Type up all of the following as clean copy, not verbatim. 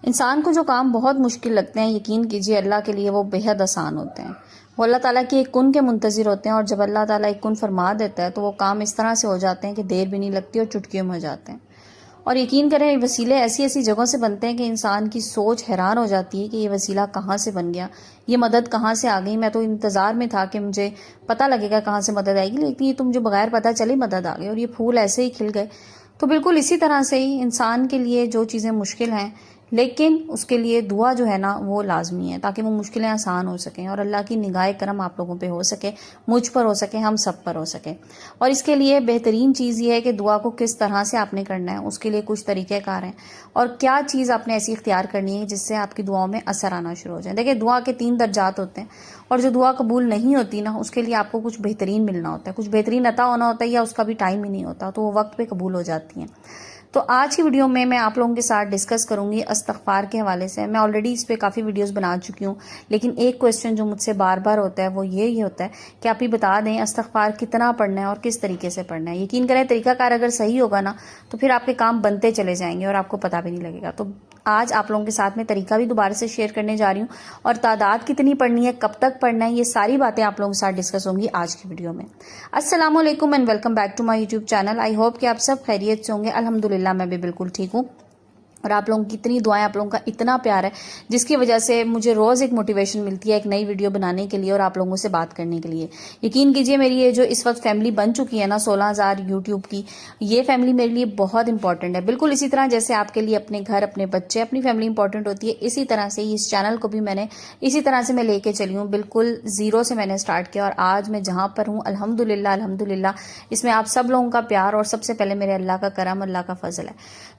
इंसान को जो काम बहुत मुश्किल लगते हैं, यकीन कीजिए अल्लाह के लिए वो बेहद आसान होते हैं। वो अल्लाह ताला की एक कुन के मुंतज़िर होते हैं और जब अल्लाह ताला एक कुन फरमा देता है तो वो काम इस तरह से हो जाते हैं कि देर भी नहीं लगती और चुटकियों में हो जाते हैं। और यकीन करें, ये वसीले ऐसी ऐसी जगहों से बनते हैं कि इंसान की सोच हैरान हो जाती है कि ये वसीला कहाँ से बन गया, ये मदद कहाँ से आ गई। मैं तो इंतज़ार में था कि मुझे पता लगेगा कहाँ से मदद आएगी, लेकिन ये तो मुझे बगैर पता चले मदद आ गई और ये फूल ऐसे ही खिल गए। तो बिल्कुल इसी तरह से ही इंसान के लिए जो चीज़ें मुश्किल हैं, लेकिन उसके लिए दुआ जो है ना वो लाजमी है, ताकि वो मुश्किलें आसान हो सकें और अल्लाह की निगाह करम आप लोगों पे हो सके, मुझ पर हो सके, हम सब पर हो सके। और इसके लिए बेहतरीन चीज़ ये है कि दुआ को किस तरह से आपने करना है, उसके लिए कुछ तरीक़ेकार हैं और क्या चीज़ आपने ऐसी इख्तियार करनी है जिससे आपकी दुआओं में असर आना शुरू हो जाए। देखिए, दुआ के 3 दर्जात होते हैं और जो दुआ कबूल नहीं होती ना, उसके लिए आपको कुछ बेहतरीन मिलना होता है, कुछ बेहतरीन अता होना होता है, या उसका भी टाइम ही नहीं होता, तो वो वक्त पे कबूल हो जाती हैं। तो आज की वीडियो में मैं आप लोगों के साथ डिस्कस करूंगी इस्तिग़फ़ार के हवाले से। मैं ऑलरेडी इस पे काफ़ी वीडियोस बना चुकी हूँ, लेकिन एक क्वेश्चन जो मुझसे बार बार होता है वो ये होता है कि आप ही बता दें इस्तिग़फ़ार कितना पढ़ना है और किस तरीके से पढ़ना है। यकीन करें, तरीक़ाकार अगर सही होगा ना तो फिर आपके काम बनते चले जाएंगे और आपको पता भी नहीं लगेगा। तो आज आप लोगों के साथ में तरीका भी दोबारा से शेयर करने जा रही हूँ और तादाद कितनी पढ़नी है, कब तक पढ़ना है, ये सारी बातें आप लोगों के साथ डिस्कस होंगी आज की वीडियो में। अस्सलाम वालेकुम and welcome back to my YouTube channel. I hope कि आप सब खैरियत से होंगे। अल्हम्दुलिल्लाह मैं भी बिल्कुल ठीक हूँ और आप लोगों की इतनी दुआएं, आप लोगों का इतना प्यार है, जिसकी वजह से मुझे रोज़ एक मोटिवेशन मिलती है एक नई वीडियो बनाने के लिए और आप लोगों से बात करने के लिए। यकीन कीजिए, मेरी ये जो इस वक्त फैमिली बन चुकी है ना 16,000 यूट्यूब की, ये फैमिली मेरे लिए बहुत इंपॉर्टेंट है। बिल्कुल इसी तरह जैसे आपके लिए अपने घर, अपने बच्चे, अपनी फैमिली इंपॉर्टेंट होती है, इसी तरह से इस चैनल को भी मैंने इसी तरह से मैं लेके चली हूँ। बिल्कुल ज़ीरो से मैंने स्टार्ट किया और आज मैं जहाँ पर हूँ अल्हम्दुलिल्लाह अल्हम्दुलिल्लाह, इसमें आप सब लोगों का प्यार और सबसे पहले मेरे अल्लाह का करम, अल्लाह का फजल है।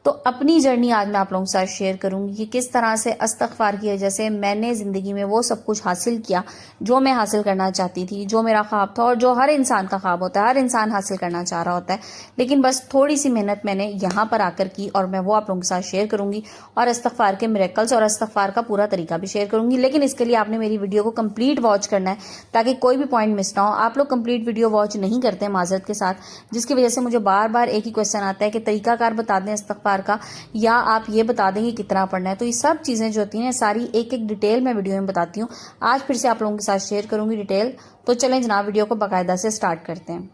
तो अपनी जर्नी आज मैं आप लोगों के साथ शेयर करूंगी कि किस तरह से इस्तिग़फ़ार की वजह से मैंने ज़िंदगी में वो सब कुछ हासिल किया जो मैं हासिल करना चाहती थी, जो मेरा ख्वाब था और जो हर इंसान का ख्वाब होता है, हर इंसान हासिल करना चाह रहा होता है। लेकिन बस थोड़ी सी मेहनत मैंने यहाँ पर आकर की और मैं वो आप लोगों के साथ शेयर करूंगी और इस्तिग़फ़ार के मिरेकल्स और इस्तिग़फ़ार का पूरा तरीका भी शेयर करूंगी। लेकिन इसके लिए आपने मेरी वीडियो को कंप्लीट वॉच करना है ताकि कोई भी पॉइंट मिस ना हो। आप लोग कंप्लीट वीडियो वॉच नहीं करते माजरत के साथ, जिसकी वजह से मुझे बार बार एक ही क्वेश्चन आता है कि तरीकाकार बता दें इस्तिग़फ़ार का, या आप ये बता देंगे कितना पढ़ना है। तो ये सब चीज़ें जो होती हैं सारी एक एक डिटेल मैं वीडियो में बताती हूँ। आज फिर से आप लोगों के साथ शेयर करूंगी डिटेल। तो चलें जनाब, वीडियो को बाकायदा से स्टार्ट करते हैं।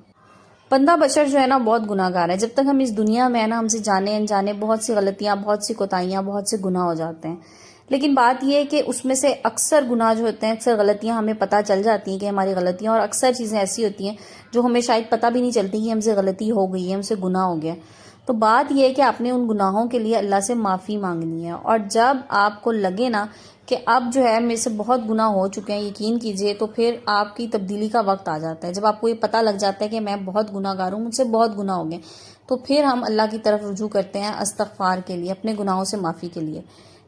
बंदा बशर जो है ना बहुत गुनाहगार है। जब तक हम इस दुनिया में है ना, हमसे जाने अनजाने बहुत सी गलतियाँ, बहुत सी कोताहियाँ, बहुत से गुनाह हो जाते हैं। लेकिन बात यह है कि उसमें से अक्सर गुनाह जो होते हैं, अक्सर गलतियां हमें पता चल जाती हैं कि हमारी गलतियां, और अक्सर चीज़ें ऐसी होती हैं जो हमें शायद पता भी नहीं चलती कि हमसे गलती हो गई है, हमसे गुनाह हो गया। तो बात यह है कि आपने उन गुनाहों के लिए अल्लाह से माफ़ी मांगनी है। और जब आपको लगे ना कि अब जो है मेरे से बहुत गुनाह हो चुके हैं, यकीन कीजिए, तो फिर आपकी तब्दीली का वक्त आ जाता है। जब आपको ये पता लग जाता है कि मैं बहुत गुनाहगार हूँ, मुझसे बहुत गुनाह हो गए, तो फिर हम अल्लाह की तरफ रुजू करते हैं इस्तिग़फ़ार के लिए, अपने गुनाहों से माफ़ी के लिए।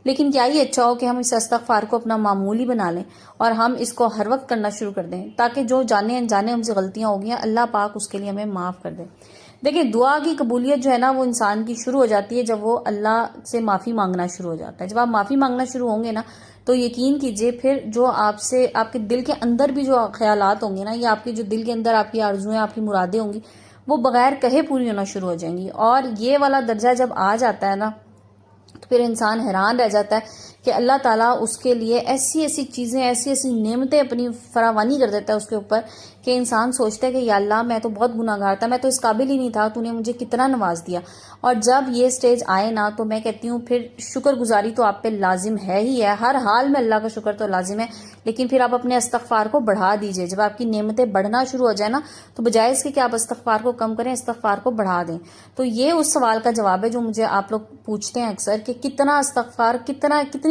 लेकिन क्या ये अच्छा हो कि हम इस इस्तिग़फ़ार को अपना मामूली बना लें और हम इसको हर वक्त करना शुरू कर दें, ताकि जो जाने अनजाने हमसे गलतियां हो गई हैं अल्लाह पाक उसके लिए हमें माफ़ कर दे। देखिए, दुआ की कबूलियत जो है ना वो इंसान की शुरू हो जाती है जब वो अल्लाह से माफ़ी मांगना शुरू हो जाता है। जब आप माफ़ी मांगना शुरू होंगे ना, तो यकीन कीजिए फिर जो आपसे, आपके दिल के अंदर भी जो ख्यालात होंगे ना, या आपके जो दिल के अंदर आपकी आरजुएं, आपकी मुरादें होंगी, वो बगैर कहे पूरी होना शुरू हो जाएंगी। और ये वाला दर्जा जब आ जाता है ना, तो फिर इंसान हैरान रह जाता है कि अल्लाह ताला उसके लिए ऐसी ऐसी चीज़ें, ऐसी ऐसी नेमतें अपनी फरावानी कर देता है उसके ऊपर कि इंसान सोचता है कि या अल्लाह, मैं तो बहुत गुनाहगार था, मैं तो इस काबिल ही नहीं था, तूने मुझे कितना नवाज दिया। और जब ये स्टेज आए ना, तो मैं कहती हूँ फिर शुक्रगुजारी तो आप पे लाजिम है ही है, हर हाल में अल्लाह का शुक्र तो लाजिम है। लेकिन फिर आप अपने इस्तिग़फ़ार को बढ़ा दीजिए। जब आपकी नेमतें बढ़ना शुरू हो जाए ना, तो बजाय इसके कि आप इस्तिग़फ़ार को कम करें, इस्तिग़फ़ार को बढ़ा दें। तो ये उस सवाल का जवाब है जो मुझे आप लोग पूछते हैं अक्सर कि कितना इस्तिग़फ़ार,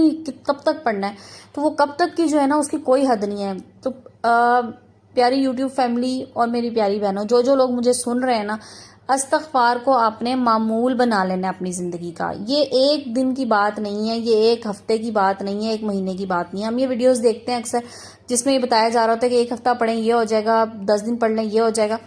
कब तक पढ़ना है। तो वो कब तक की जो है ना, उसकी कोई हद नहीं है। तो प्यारी यूट्यूब फैमिली और मेरी प्यारी बहनों, जो लोग मुझे सुन रहे हैं ना, इस्तिग़फ़ार को आपने मामूल बना लेना है अपनी ज़िंदगी का। ये एक दिन की बात नहीं है, ये एक हफ्ते की बात नहीं है, एक महीने की बात नहीं है। हम ये वीडियोस देखते हैं अक्सर जिसमें ये बताया जा रहा होता है कि एक हफ्ता पढ़ें ये हो जाएगा, 10 दिन पढ़ लें ये हो जाएगा।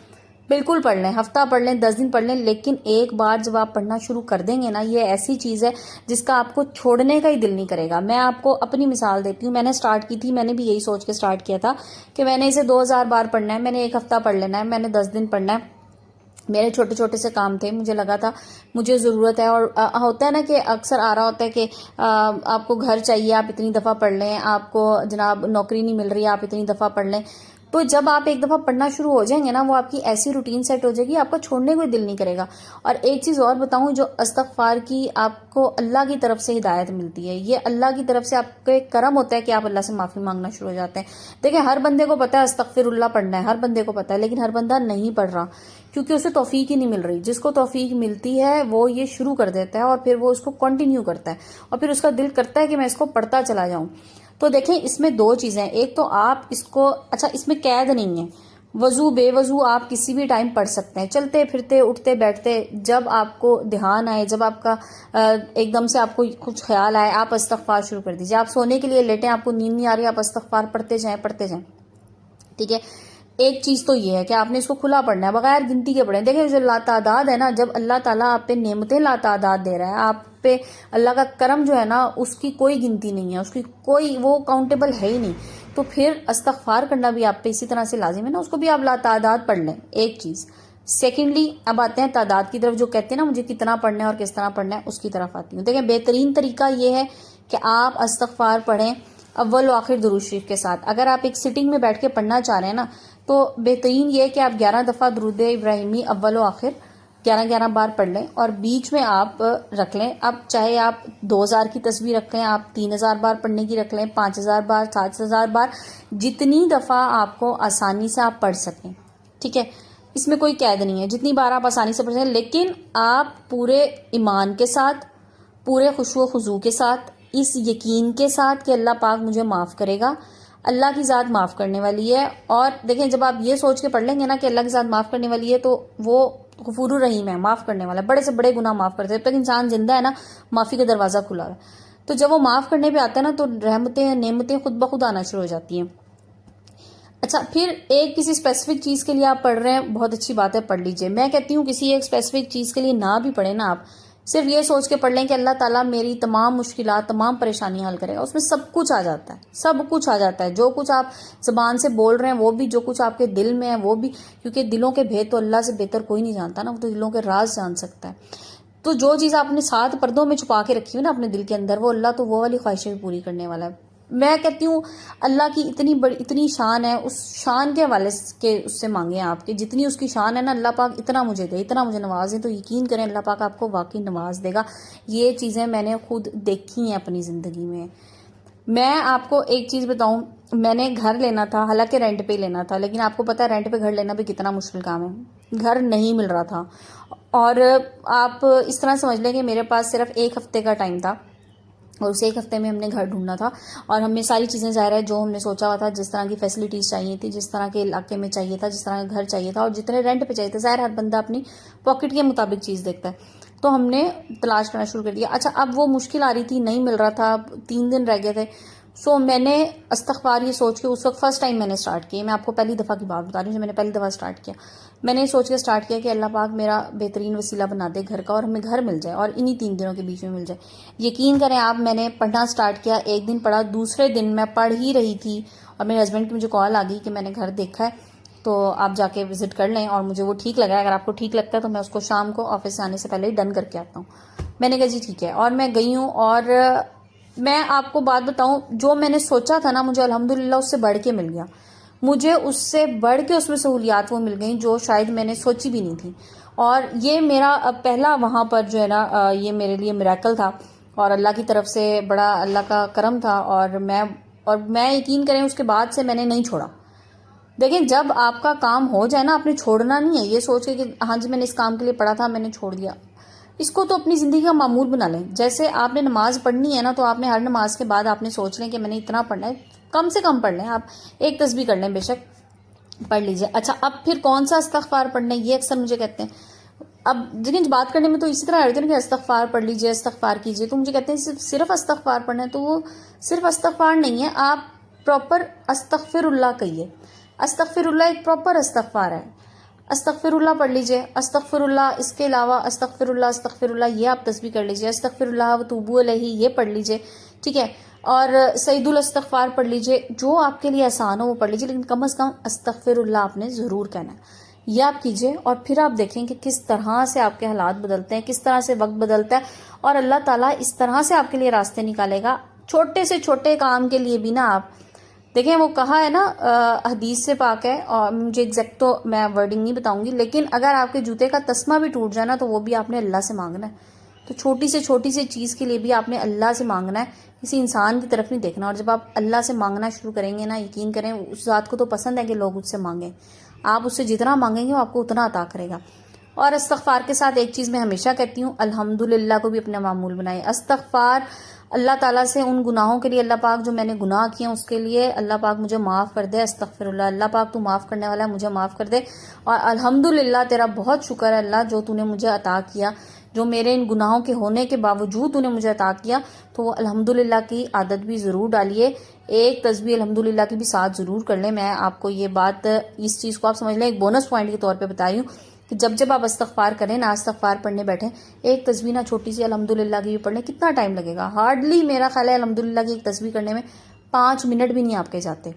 बिल्कुल पढ़ लें, हफ्ता पढ़ लें, 10 दिन पढ़ लें, लेकिन एक बार जब आप पढ़ना शुरू कर देंगे ना, ये ऐसी चीज़ है जिसका आपको छोड़ने का ही दिल नहीं करेगा। मैं आपको अपनी मिसाल देती हूँ। मैंने स्टार्ट की थी, मैंने भी यही सोच के स्टार्ट किया था कि मैंने इसे 2000 बार पढ़ना है, मैंने एक हफ्ता पढ़ लेना है, मैंने 10 दिन पढ़ना है, मेरे छोटे छोटे से काम थे, मुझे लगा था मुझे ज़रूरत है। और होता है ना कि अक्सर आ रहा होता है कि आपको घर चाहिए, आप इतनी दफ़ा पढ़ लें, आपको जनाब नौकरी नहीं मिल रही है, आप इतनी दफ़ा पढ़ लें। तो जब आप एक दफ़ा पढ़ना शुरू हो जाएंगे ना, वो आपकी ऐसी रूटीन सेट हो जाएगी, आपका छोड़ने को दिल नहीं करेगा। और एक चीज़ और बताऊं, जो इस्तग़फ़ार की आपको अल्लाह की तरफ से हिदायत मिलती है, ये अल्लाह की तरफ से आपको एक करम होता है कि आप अल्लाह से माफ़ी मांगना शुरू हो जाते हैं। देखिए, हर बंदे को पता है अस्तग़फ़िरुल्लाह पढ़ना है, हर बंदे को पता है, लेकिन हर बंदा नहीं पढ़ रहा क्योंकि उसे तौफीक ही नहीं मिल रही। जिसको तौफीक मिलती है वो ये शुरू कर देता है और फिर वो उसको कंटिन्यू करता है और फिर उसका दिल करता है कि मैं इसको पढ़ता चला जाऊं। तो देखें, इसमें दो चीजें, एक तो आप इसको, अच्छा इसमें कैद नहीं है, वजू बेवजू आप किसी भी टाइम पढ़ सकते हैं, चलते फिरते उठते बैठते, जब आपको ध्यान आए, जब आपका एकदम से आपको कुछ ख्याल आए, आप इस्तग़फ़ार शुरू कर दीजिए। आप सोने के लिए लेटें, आपको नींद नहीं आ रही, आप इस्तग़फ़ार पढ़ते जाएं पढ़ते जाएं, ठीक है। एक चीज तो ये है कि आपने इसको खुला पढ़ना है, बगैर गिनती के पढ़ें। देखिए, जो लातादाद है ना, जब अल्लाह ताला आप पे नेमतें लातादाद दे रहा है, आप पे अल्लाह का करम जो है ना, उसकी कोई गिनती नहीं है, उसकी कोई वो काउंटेबल है ही नहीं। तो फिर इस्तग़फ़ार करना भी आप पे इसी तरह से लाजिम है ना, उसको भी आप लातादाद पढ़ लें, एक चीज। सेकेंडली, अब आते हैं तादाद की तरफ। जो कहते हैं ना मुझे कितना पढ़ना है और किस तरह पढ़ना है, उसकी तरफ आती हूँ। देखिए, बेहतरीन तरीका ये है कि आप इस्तग़फ़ार पढ़ें अव्वल व आखिर दुरूद शरीफ के साथ। अगर आप एक सिटिंग में बैठ के पढ़ना चाह रहे हैं ना, तो बेहतरीन ये है कि आप 11 दफ़ा दुरूद इब्राहिमी अव्वल व आखिर 11-11 बार पढ़ लें और बीच में आप रख लें। अब चाहे आप 2000 की तस्बीह रख लें, आप 3000 बार पढ़ने की रख लें, 5000 बार, 7000 बार, जितनी दफ़ा आपको आसानी से आप पढ़ सकें, ठीक है। इसमें कोई कैद नहीं है, जितनी बार आप आसानी से पढ़ सकें, लेकिन आप पूरे ईमान के साथ, पूरे खुशू खुजू के साथ, इस यकीन के साथ कि अल्लाह पाक मुझे माफ़ करेगा, अल्लाह की ज़ात माफ़ करने वाली है। और देखें, जब आप ये सोच के पढ़ लेंगे ना कि अल्लाह की ज़ात माफ़ करने वाली है, तो वो गफूरुर रहीम है, माफ़ करने वाला है, बड़े से बड़े गुनाह माफ़ करते हैं। जब तक इंसान जिंदा है ना, माफ़ी का दरवाज़ा खुला है। तो जब वो माफ़ करने पे आता है ना, तो रहमतें नेमतें खुद ब खुद आना शुरू हो जाती हैं। अच्छा, फिर एक किसी स्पेसिफिक चीज़ के लिए आप पढ़ रहे हैं, बहुत अच्छी बात है, पढ़ लीजिए। मैं कहती हूँ किसी एक स्पेसिफिक चीज़ के लिए ना भी पढ़े ना, आप सिर्फ ये सोच के पढ़ लें कि अल्लाह ताला मेरी तमाम मुश्किलात, तमाम परेशानियां हल करेगा। उसमें सब कुछ आ जाता है, सब कुछ आ जाता है। जो कुछ आप ज़बान से बोल रहे हैं वो भी, जो कुछ आपके दिल में है वो भी, क्योंकि दिलों के भेद तो अल्लाह से बेहतर कोई नहीं जानता ना, वो तो दिलों के राज जान सकता है। तो जो चीज़ आपने 7 पर्दों में छुपा के रखी हुई ना अपने दिल के अंदर, वो अल्लाह तो वो वाली ख्वाहिशें भी पूरी करने वाला है। मैं कहती हूँ अल्लाह की इतनी बड़ी, इतनी शान है, उस शान के हवाले के उससे मांगे आपके, जितनी उसकी शान है ना, अल्लाह पाक इतना मुझे दे, इतना मुझे नवाज दे, तो यकीन करें अल्लाह पाक आपको वाकई नवाज देगा। ये चीज़ें मैंने खुद देखी हैं अपनी ज़िंदगी में। मैं आपको एक चीज़ बताऊं, मैंने घर लेना था, हालांकि रेंट पे लेना था, लेकिन आपको पता है रेंट पे घर लेना भी कितना मुश्किल काम है। घर नहीं मिल रहा था और आप इस तरह समझ लें कि मेरे पास सिर्फ 1 हफ्ते का टाइम था और उस 1 हफ्ते में हमने घर ढूंढना था और हमें सारी चीज़ें ज़ाहिर है जो हमने सोचा हुआ था, जिस तरह की फैसिलिटीज़ चाहिए थी, जिस तरह के इलाके में चाहिए था, जिस तरह का घर चाहिए था और जितने रेंट पे चाहिए थे, ज़ाहिर हर बंदा अपनी पॉकेट के मुताबिक चीज़ देखता है। तो हमने तलाश करना शुरू कर दिया। अच्छा, अब वो मुश्किल आ रही थी, नहीं मिल रहा था, 3 दिन रह गए थे। सो मैंने इस्तग़फ़ार ये सोच के, उस वक्त फर्स्ट टाइम मैंने स्टार्ट किया, मैं आपको पहली दफ़ा की बात बता रही हूँ, मैंने पहली दफ़ा स्टार्ट किया, मैंने सोच के स्टार्ट किया कि अल्लाह पाक मेरा बेहतरीन वसीला बना दे घर का और हमें घर मिल जाए और इन्हीं 3 दिनों के बीच में मिल जाए। यकीन करें आप, मैंने पढ़ना स्टार्ट किया, एक दिन पढ़ा, दूसरे दिन मैं पढ़ ही रही थी और मेरे हस्बैंड की मुझे कॉल आ गई कि मैंने घर देखा है, तो आप जाके विजिट कर लें और मुझे वो ठीक लगा है, अगर आपको ठीक लगता है तो मैं उसको शाम को ऑफिस से आने से पहले ही डन करके आता हूँ। मैंने कहा जी ठीक है, और मैं गई हूँ और मैं आपको बात बताऊं, जो मैंने सोचा था ना, मुझे अल्हम्दुलिल्लाह उससे बढ़ के मिल गया। मुझे उससे बढ़ के उसमें सहूलियात वो मिल गई जो शायद मैंने सोची भी नहीं थी। और ये मेरा पहला वहाँ पर जो है ना, ये मेरे लिए मिरेकल था और अल्लाह की तरफ से बड़ा अल्लाह का करम था। और मैं यकीन करें उसके बाद से मैंने नहीं छोड़ा। देखिए, जब आपका काम हो जाए ना, आपने छोड़ना नहीं है ये सोच के कि हाँ जी मैंने इस काम के लिए पढ़ा था, मैंने छोड़ दिया। इसको तो अपनी ज़िंदगी का मामूल बना लें। जैसे आपने नमाज पढ़नी है ना, तो आपने हर नमाज के बाद आपने सोच लें कि मैंने इतना पढ़ना है, कम से कम पढ़ लें, आप 1 तस्बीह कर लें, बेशक पढ़ लीजिए। अच्छा, अब फिर कौन सा इस्तग़फ़ार पढ़ना है, ये अक्सर मुझे कहते हैं। अब लेकिन बात करने में तो इसी तरह रहते हैं कि इस्तग़फ़ार पढ़ लीजिए, इस्तग़फ़ार कीजिए, तो मुझे कहते हैं सिर्फ इस्तग़फ़ार पढ़ना है, तो वो सिर्फ इस्तग़फ़ार नहीं है, आप प्रॉपर अस्तग़फ़िरुल्लाह कहिए। अस्तग़फ़िरुल्लाह एक प्रॉपर इस्तग़फ़ार है। अस्तग़फ़िरुल्लाह पढ़ लीजिए, अस्तग़फ़िरुल्लाह, इसके अलावा अस्तग़फ़िरुल्लाह अस्तग़फ़िरुल्लाह ये आप तस्बीह कर लीजिए, अस्तग़फ़िरुल्लाह व तूबू अलैहि ये पढ़ लीजिए, ठीक है। और सईदुल इस्तग़फ़ार पढ़ लीजिए, जो आपके लिए आसान हो वो पढ़ लीजिए, लेकिन कम से कम अस्तग़फ़िरुल्लाह आपने ज़रूर कहना है। ये आप कीजिए और फिर आप देखें कि किस तरह से आपके हालात बदलते हैं, किस तरह से वक्त बदलता है और अल्लाह ताला इस तरह से आपके लिए रास्ते निकालेगा। छोटे से छोटे काम के लिए भी ना आप देखें, वो कहा है ना, हदीस से पाक है और मुझे एग्जैक्ट तो मैं वर्डिंग नहीं बताऊंगी, लेकिन अगर आपके जूते का तस्मा भी टूट जाए ना तो वो भी आपने अल्लाह से मांगना है। तो छोटी से चीज़ के लिए भी आपने अल्लाह से मांगना है, किसी इंसान की तरफ नहीं देखना। और जब आप अल्लाह से मांगना शुरू करेंगे ना, यकीन करें उस ज़ात को तो पसंद है कि लोग उससे मांगें। आप उससे जितना मांगेंगे वो आपको उतना अता करेगा। और इस्तग़फ़ार के साथ एक चीज़ मैं हमेशा कहती हूँ, अल्हम्दुलिल्लाह को भी अपना मामूल बनाए। इस्तग़फ़ार अल्लाह ताला से उन गुनाहों के लिए, अल्लाह पाक जो मैंने गुनाह किए उसके लिए अल्लाह पाक मुझे माफ़ कर दे, अस्तग़फ़िरुल्लाह, अल्लाह पाक तू माफ़ करने वाला है, मुझे माफ़ कर दे। और अल्हम्दुलिल्लाह तेरा बहुत शुक्र है अल्लाह जो तूने मुझे अता किया, जो मेरे इन गुनाहों के होने के बावजूद तूने मुझे अता किया। तो वो अल्हम्दुलिल्लाह की आदत भी ज़रूर डालिए, एक तस्बीह अल्हम्दुलिल्लाह की भी साथ ज़रूर कर लें। मैं आपको ये बात, इस चीज़ को आप समझ लें, एक बोनस पॉइंट के तौर पे बता रही हूँ कि जब जब आप इस्तग़फ़ार करें ना, इस्तग़फ़ार पढ़ने बैठे, एक तस्बीह ना छोटी सी अल्हम्दुलिल्लाह की भी पढ़ लें। कितना टाइम लगेगा? हार्डली मेरा ख्याल है अल्हम्दुलिल्लाह की एक तस्बीह करने में 5 मिनट भी नहीं आपके जाते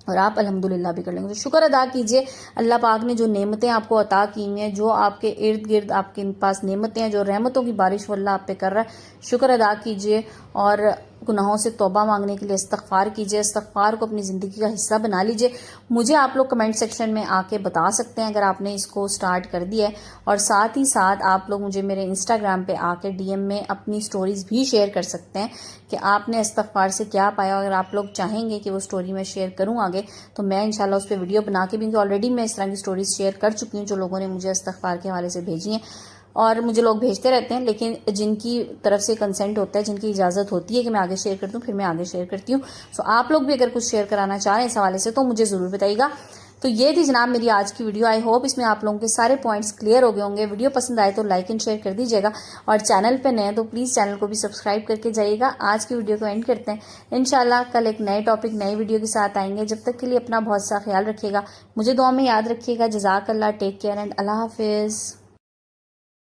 और आप अल्हम्दुलिल्लाह भी कर लेंगे। तो शुक्र अदा कीजिए अल्लाह पाक ने जो नेमतें आपको अता की हुई हैं, जो आपके इर्द गिर्द आपके पास नेमतें हैं, जो रहमतों की बारिश अल्लाह आप पे कर रहा है, शुक्र अदा कीजिए और गुनाहों से तौबा मांगने के लिए इस्तग़फ़ार कीजिए। इस्तग़फ़ार को अपनी ज़िंदगी का हिस्सा बना लीजिए। मुझे आप लोग कमेंट सेक्शन में आके बता सकते हैं अगर आपने इसको स्टार्ट कर दिया है। और साथ ही साथ आप लोग मुझे मेरे इंस्टाग्राम पे आके डीएम में अपनी स्टोरीज़ भी शेयर कर सकते हैं कि आपने इस्तग़फ़ार से क्या पाया। अगर आप लोग चाहेंगे कि वो स्टोरी मैं शेयर करूँ आगे, तो मैं इंशाल्लाह उस पर वीडियो बना के भी, ऑलरेडी मैं इस तरह की स्टोरीज शेयर कर चुकी हूँ जो लोगों ने मुझे इस्तग़फ़ार के हवाले से भेजी हैं और मुझे लोग भेजते रहते हैं, लेकिन जिनकी तरफ से कंसेंट होता है, जिनकी इजाज़त होती है कि मैं आगे शेयर कर दूँ, फिर मैं आगे शेयर करती हूँ। सो आप लोग भी अगर कुछ शेयर कराना चाह रहे हैं इस हवाले से तो मुझे ज़रूर बताइएगा। तो ये थी जनाब मेरी आज की वीडियो। आई होप इसमें आप लोगों के सारे पॉइंट्स क्लियर हो गए होंगे। वीडियो पसंद आए तो लाइक एंड शेयर कर दीजिएगा और चैनल पे नए तो प्लीज़ चैनल को भी सब्सक्राइब करके जाइएगा। आज की वीडियो को एंड करते हैं। इंशाल्लाह कल एक नए टॉपिक, नई वीडियो के साथ आएंगे। जब तक के लिए अपना बहुत सा ख्याल रखिएगा, मुझे दुआ में याद रखिएगा। जज़ाकल्लाह, टेक केयर एंड अल्लाह हाफिज़।